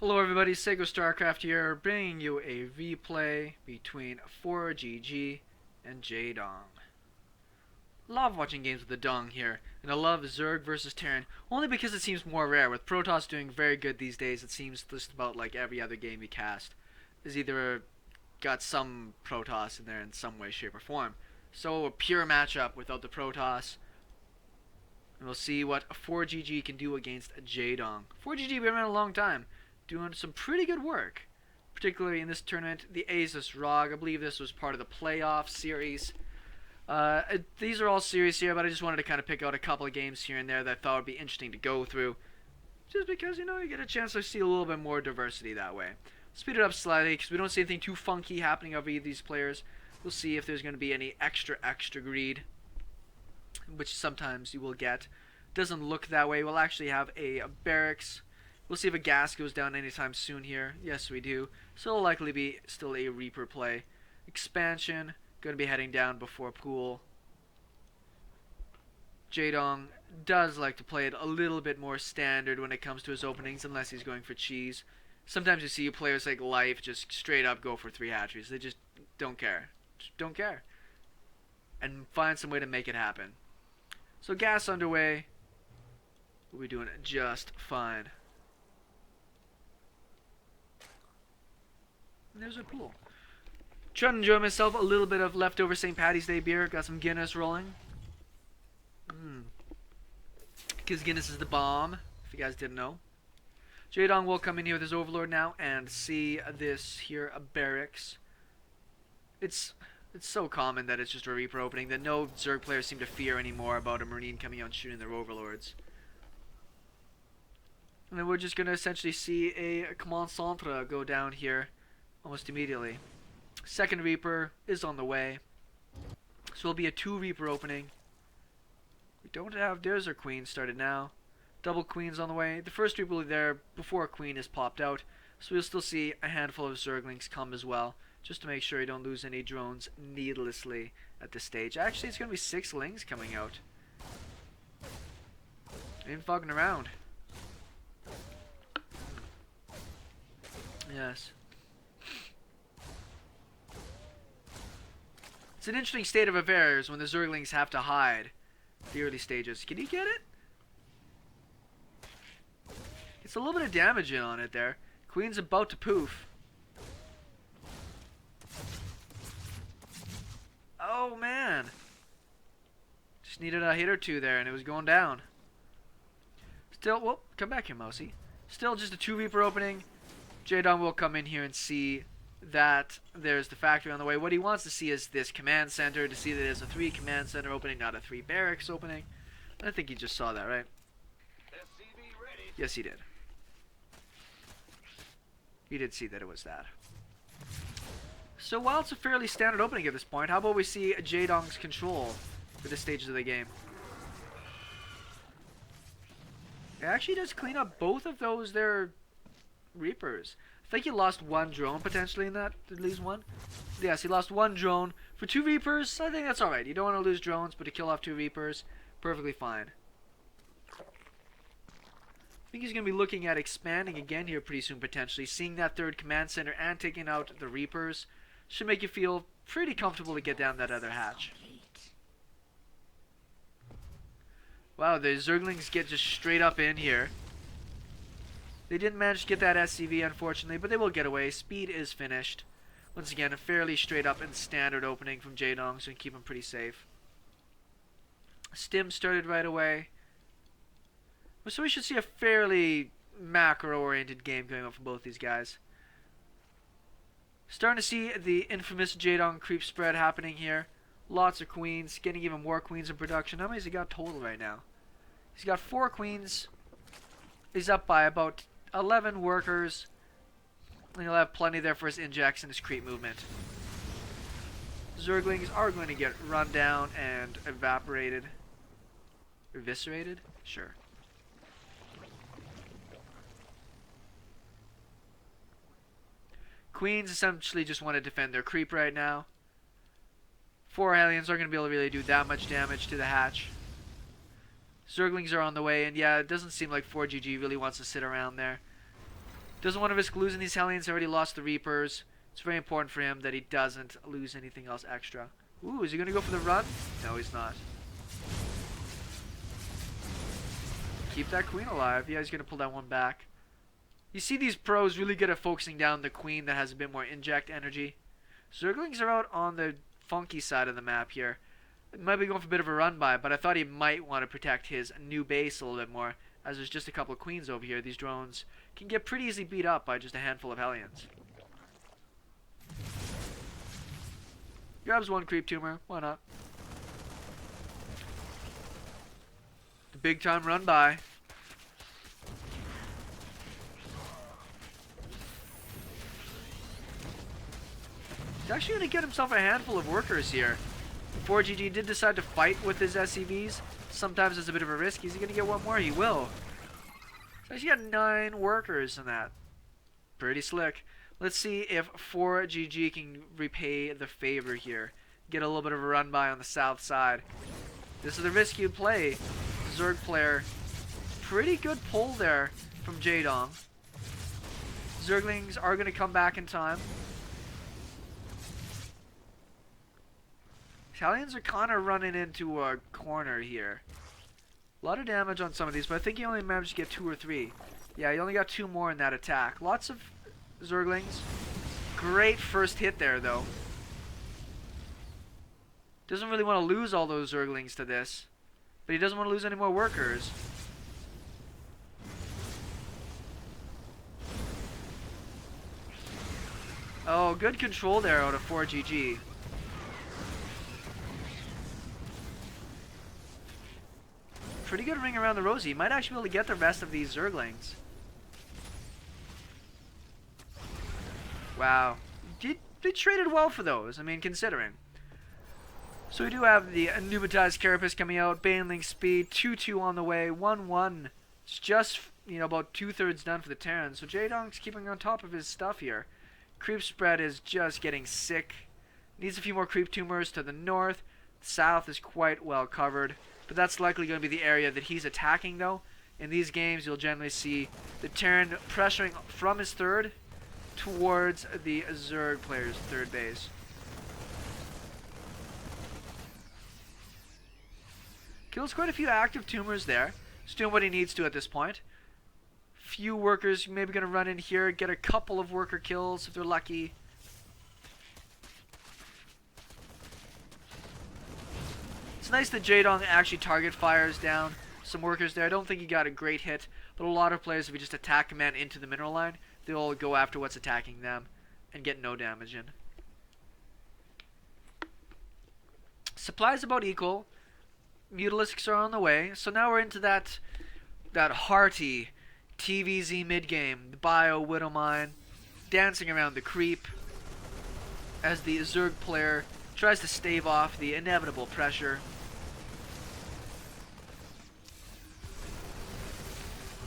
Hello everybody, SeKo Starcraft here, bringing you a replay between ForGG and Jaedong. Love watching games with the Dong here, and I love Zerg versus Terran, only because it seems more rare. With protoss doing very good these days, it seems just about like every other game you cast is either got some protoss in there in some way, shape, or form. So a pure matchup without the protoss. And we'll see what ForGG can do against Jaedong. ForGG been around a long time, doing some pretty good work, particularly in this tournament. The Asus ROG, I believe this was part of the playoff series. These are all series here, but I just wanted to kind of pick out a couple of games here and there that I thought would be interesting to go through, just because, you know, you get a chance to see a little bit more diversity that way. Speed it up slightly because we don't see anything too funky happening over either of these players. We'll see if there's going to be any extra greed, which sometimes you will get. Doesn't look that way. We'll actually have a barracks. We'll see if a gas goes down anytime soon here. Yes, we do. So it'll likely be still a Reaper play. Expansion, going to be heading down before pool. Jaedong does like to play it a little bit more standard when it comes to his openings, unless he's going for cheese. Sometimes you see players like Life just straight up go for 3 hatcheries. They just don't care. Just don't care. And find some way to make it happen. So gas underway. We'll be doing just fine. And there's our pool. Trying to enjoy myself a little bit of leftover St. Patty's Day beer. Got some Guinness rolling. Because Guinness is the bomb, if you guys didn't know. Jaedong will come in here with his Overlord now and see this here, a barracks. It's so common that it's just a Reaper opening that no Zerg players seem to fear anymore about a Marine coming out and shooting their Overlords. And then we're just going to essentially see a Command Centre go down here almost immediately. Second Reaper is on the way. So it'll be a 2 Reaper opening. We don't have, there's our Queen started now. Double Queens on the way. The first Reaper will be there before a Queen is popped out. So we'll still see a handful of Zerglings come as well, just to make sure you don't lose any drones needlessly at this stage. Actually, it's going to be 6 Lings coming out. Ain't fucking around. Yes. It's an interesting state of affairs when the Zerglings have to hide at the early stages. Can you get it? It's a little bit of damage in on it there. Queen's about to poof. Oh man. Just needed a hit or two there and it was going down. Still, whoop, come back here, Mousy. Still just a 2 Reaper opening. Jaedong will come in here and see that there's the factory on the way. What he wants to see is this command center, to see that there's a 3 command center opening, not a 3 barracks opening. I think he just saw that, right? Yes, he did. He did see that it was that. So while it's a fairly standard opening at this point, how about we see Jaedong's control for this stage of the game? It actually does clean up both of those there Reapers. I think he lost 1 drone potentially in that, at least 1. Yes, he lost 1 drone. For 2 Reapers, I think that's alright. You don't want to lose drones, but to kill off 2 Reapers, perfectly fine. I think he's going to be looking at expanding again here pretty soon potentially. Seeing that 3rd command center and taking out the Reapers should make you feel pretty comfortable to get down that other hatch. Wow, the Zerglings get just straight up in here. They didn't manage to get that SCV, unfortunately, but they will get away. Speed is finished. Once again, a fairly straight up and standard opening from Jaedong, so we can keep him pretty safe. Stim started right away. So we should see a fairly macro-oriented game going on for both these guys. Starting to see the infamous Jaedong creep spread happening here. Lots of queens, getting even more queens in production. How many has he got total right now? He's got 4 queens. He's up by about 11 workers. And he'll have plenty there for his injects and his creep movement. Zerglings are going to get run down and evaporated. Eviscerated? Sure. Queens essentially just want to defend their creep right now. 4 aliens aren't going to be able to really do that much damage to the hatch. – Zerglings are on the way, and yeah, it doesn't seem like ForGG really wants to sit around there. Doesn't want to risk losing these Hellions. Already lost the Reapers. It's very important for him that he doesn't lose anything else extra. Ooh, is he going to go for the run? No, he's not. Keep that queen alive. Yeah, he's going to pull that one back. You see these pros really good at focusing down the queen that has a bit more inject energy. Zerglings are out on the funky side of the map here. It might be going for a bit of a run by, but I thought he might want to protect his new base a little bit more, as there's just a couple of queens over here. These drones can get pretty easily beat up by just a handful of Hellions. Grabs one creep tumor, why not? The big time run by. He's actually going to get himself a handful of workers here. ForGG did decide to fight with his SCVs. Sometimes it's a bit of a risk. Is he going to get one more? He will. So he's got 9 workers in that. Pretty slick. Let's see if ForGG can repay the favor here. Get a little bit of a run by on the south side. This is the risk you'd play. Zerg player. Pretty good pull there from Jaedong. Zerglings are going to come back in time. Italians are kind of running into a corner here. A lot of damage on some of these, but I think he only managed to get 2 or 3. Yeah, he only got 2 more in that attack. Lots of Zerglings. Great first hit there, though. Doesn't really want to lose all those Zerglings to this, but he doesn't want to lose any more workers. Oh, good control there out of ForGG. Pretty good ring around the rosy. Might actually be able to get the rest of these Zerglings. Wow. They traded well for those, I mean, considering. So we do have the Pneumatized Carapace coming out. Baneling speed, 2-2 on the way, 1-1. It's just, you know, about 2/3 done for the Terran. So Jaedong's keeping on top of his stuff here. Creep spread is just getting sick. Needs a few more creep tumors to the north. The south is quite well covered. But that's likely going to be the area that he's attacking, though. In these games, you'll generally see the Terran pressuring from his third towards the Zerg player's third base. Kills quite a few active tumors there. He's doing what he needs to at this point. Few workers maybe going to run in here, get a couple of worker kills if they're lucky. It's nice that Jaedong actually target fires down some workers there. I don't think he got a great hit, but a lot of players, if you just attack a man into the mineral line, they'll go after what's attacking them and get no damage in. Supplies about equal. Mutalisks are on the way. So now we're into that hearty TVZ mid-game. The bio, widowmine, dancing around the creep as the Zerg player tries to stave off the inevitable pressure.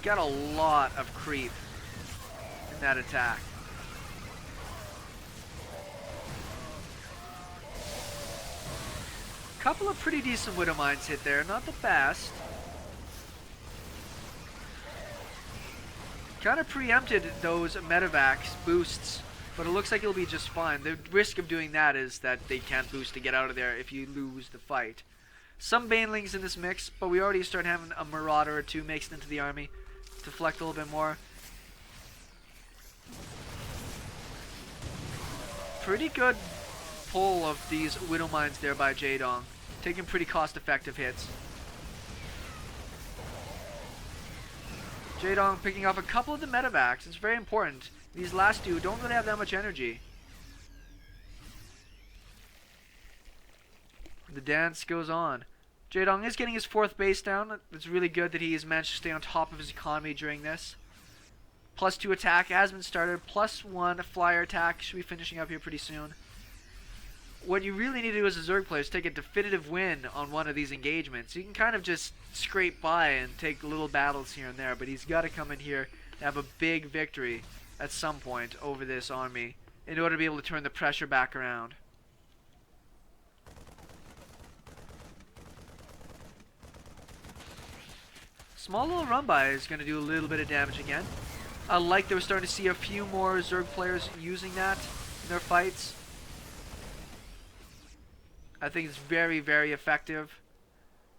Got a lot of creep in that attack. Couple of pretty decent widowmines hit there, not the best. Kind of preempted those medevacs boosts, but it looks like it'll be just fine. The risk of doing that is that they can't boost to get out of there if you lose the fight. Some banelings in this mix, but we already start having a marauder or 2 mixed into the army. Deflect a little bit more. Pretty good pull of these widowmines there by Jaedong. Taking pretty cost-effective hits. Jaedong picking off a couple of the medevacs. It's very important. These last 2 don't really have that much energy. The dance goes on. Jaedong is getting his 4th base down. It's really good that he has managed to stay on top of his economy during this. +2 attack has been started. +1 flyer attack. Should be finishing up here pretty soon. What you really need to do as a Zerg player is take a definitive win on one of these engagements. You can kind of just scrape by and take little battles here and there, but he's got to come in here and have a big victory at some point over this army in order to be able to turn the pressure back around. Small little run by is going to do a little bit of damage again. I like that we're starting to see a few more Zerg players using that in their fights. I think it's very, very effective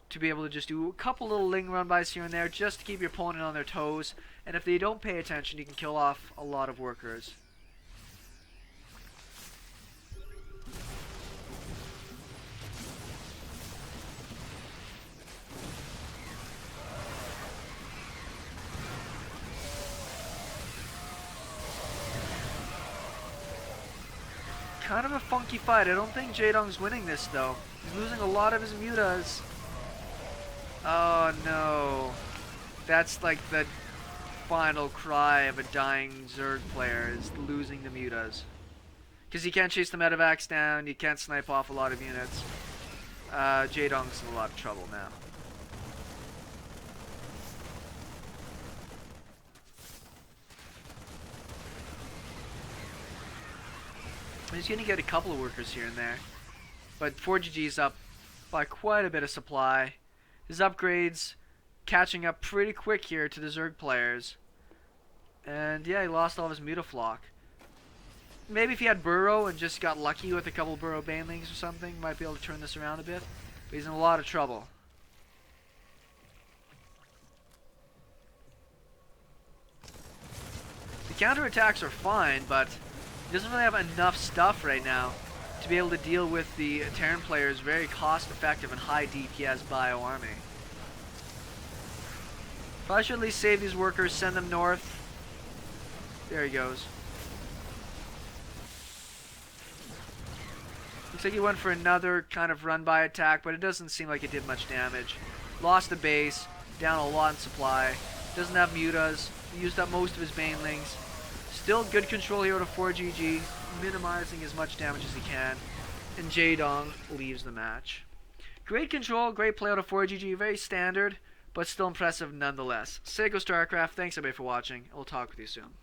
to be able to just do a couple little ling runbys here and there just to keep your opponent on their toes. And if they don't pay attention, you can kill off a lot of workers. Kind of a funky fight. I don't think Jaedong's winning this though. He's losing a lot of his mutas. Oh no. That's like the final cry of a dying Zerg player, is losing the mutas. Because you can't chase the medevacs down, you can't snipe off a lot of units. Jaedong's in a lot of trouble now. He's going to get a couple of workers here and there. But ForGG's up by quite a bit of supply. His upgrades catching up pretty quick here to the Zerg players. And yeah, he lost all of his mutaflock. Maybe if he had Burrow and just got lucky with a couple Burrow banelings or something, might be able to turn this around a bit. But he's in a lot of trouble. The counterattacks are fine, but he doesn't really have enough stuff right now to be able to deal with the Terran player's very cost-effective and high DPS bio army. Probably should at least save these workers, send them north. There he goes. Looks like he went for another kind of run-by attack, but it doesn't seem like it did much damage. Lost the base, down a lot in supply. Doesn't have mutas. He used up most of his banelings. Still good control here to ForGG, minimizing as much damage as he can. And Jaedong leaves the match. Great control, great play out of ForGG, very standard, but still impressive nonetheless. SeKo Starcraft, thanks everybody for watching. We'll talk with you soon.